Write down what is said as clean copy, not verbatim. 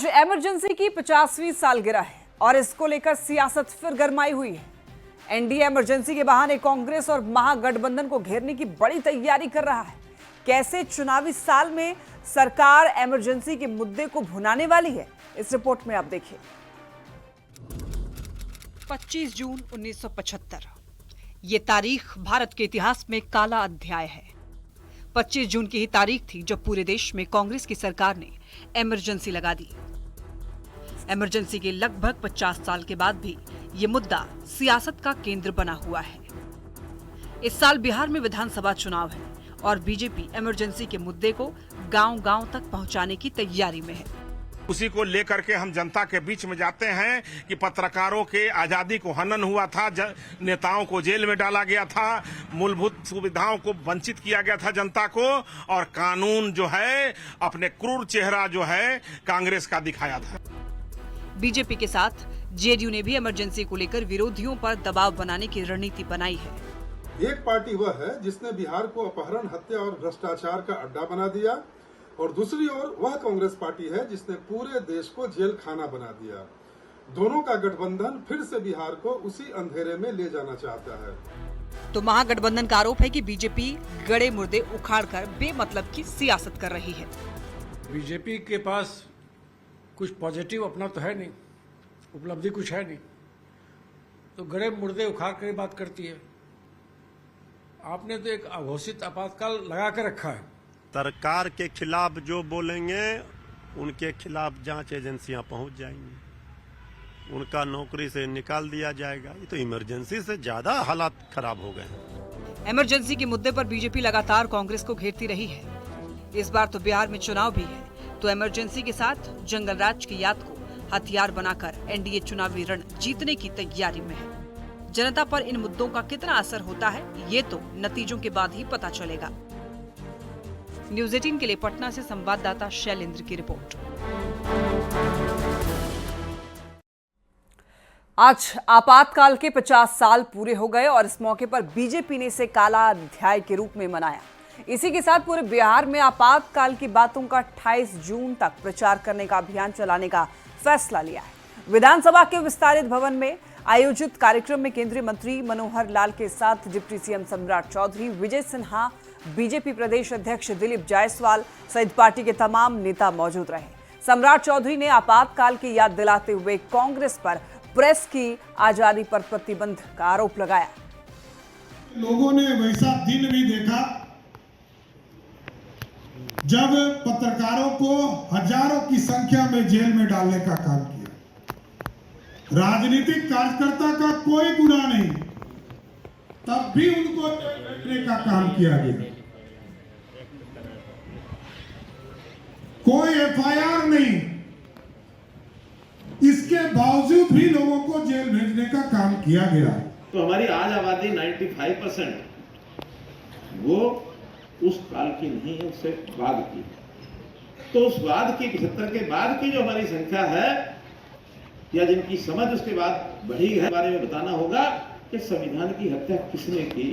आज इमरजेंसी की 50वीं सालगिरह है और इसको लेकर सियासत फिर गरमाई हुई है। एनडीए इमरजेंसी के बहाने कांग्रेस और महागठबंधन को घेरने की बड़ी तैयारी कर रहा है। कैसे चुनावी साल में सरकार इमरजेंसी के मुद्दे को भुनाने वाली है, इस रिपोर्ट में आप देखिए। 25 जून 1975 ये तारीख भारत के इतिहास में काला अध्याय है। 25 जून की ही तारीख थी जब पूरे देश में कांग्रेस की सरकार ने इमरजेंसी लगा दी। इमरजेंसी के लगभग 50 साल के बाद भी ये मुद्दा सियासत का केंद्र बना हुआ है। इस साल बिहार में विधानसभा चुनाव है और बीजेपी इमरजेंसी के मुद्दे को गांव-गांव तक पहुंचाने की तैयारी में है। उसी को लेकर के हम जनता के बीच में जाते हैं कि पत्रकारों के आजादी को हनन हुआ था, नेताओं को जेल में डाला गया था, मूलभूत सुविधाओं को वंचित किया गया था जनता को, और कानून जो है अपने क्रूर चेहरा जो है कांग्रेस का दिखाया था। बीजेपी के साथ जेडीयू ने भी इमरजेंसी को लेकर विरोधियों पर दबाव बनाने की रणनीति बनाई है। एक पार्टी वह है जिसने बिहार को अपहरण, हत्या और भ्रष्टाचार का अड्डा बना दिया, और दूसरी ओर वह कांग्रेस पार्टी है जिसने पूरे देश को जेल खाना बना दिया। दोनों का गठबंधन फिर से बिहार को उसी अंधेरे में ले जाना चाहता है। तो महागठबंधन का आरोप है कि बीजेपी गड़े मुर्दे उखाड़कर बेमतलब की सियासत कर रही है। बीजेपी के पास कुछ पॉजिटिव अपना तो है नहीं, उपलब्धि कुछ है नहीं, तो गड़े मुर्दे उखाड़ कर बात करती है। आपने तो एक अघोषित आपातकाल लगा कर रखा है। सरकार के खिलाफ जो बोलेंगे उनके खिलाफ जांच एजेंसियां पहुंच जाएंगी, उनका नौकरी से निकाल दिया जाएगा। ये तो इमरजेंसी से ज्यादा हालात खराब हो गए हैं। इमरजेंसी के मुद्दे पर बीजेपी लगातार कांग्रेस को घेरती रही है। इस बार तो बिहार में चुनाव भी है, तो इमरजेंसी के साथ जंगल राज की याद को हथियार बनाकर एनडीए चुनावी रण जीतने की तैयारी में है। जनता पर इन मुद्दों का कितना असर होता है, ये तो नतीजों के बाद ही पता चलेगा। न्यूज़ 18 के लिए पटना से संवाददाता शैलेंद्र की रिपोर्ट। आज आपातकाल के 50 साल पूरे हो गए और इस मौके पर बीजेपी ने इसे काला अध्याय के रूप में मनाया। इसी के साथ पूरे बिहार में आपातकाल की बातों का 28 जून तक प्रचार करने का अभियान चलाने का फैसला लिया है। विधानसभा के विस्तारित भवन में आयोजित कार्यक्रम में केंद्रीय मंत्री मनोहर लाल के साथ डिप्टी सीएम सम्राट चौधरी, विजय सिन्हा, बीजेपी प्रदेश अध्यक्ष दिलीप जायसवाल सहित पार्टी के तमाम नेता मौजूद रहे। सम्राट चौधरी ने आपातकाल की याद दिलाते हुए कांग्रेस पर प्रेस की आजादी पर प्रतिबंध का आरोप लगाया। लोगों ने वैसा दिन भी देखा जब पत्रकारों को हजारों की संख्या में जेल में डालने का काम किया। राजनीतिक कार्यकर्ता का कोई गुनाह नहीं, तब भी उनको बैठने का काम किया गया। कोई एफआईआर नहीं, इसके बावजूद भी लोगों को जेल भेजने का काम किया गया। तो हमारी आज आबादी 95% वो उस काल की नहीं है, उससे बाद की। तो उस बाद की 75 के बाद की जो हमारी संख्या है या जिनकी समझ उसके बाद बढ़ी है, बारे में बताना होगा कि संविधान की हत्या किसने की।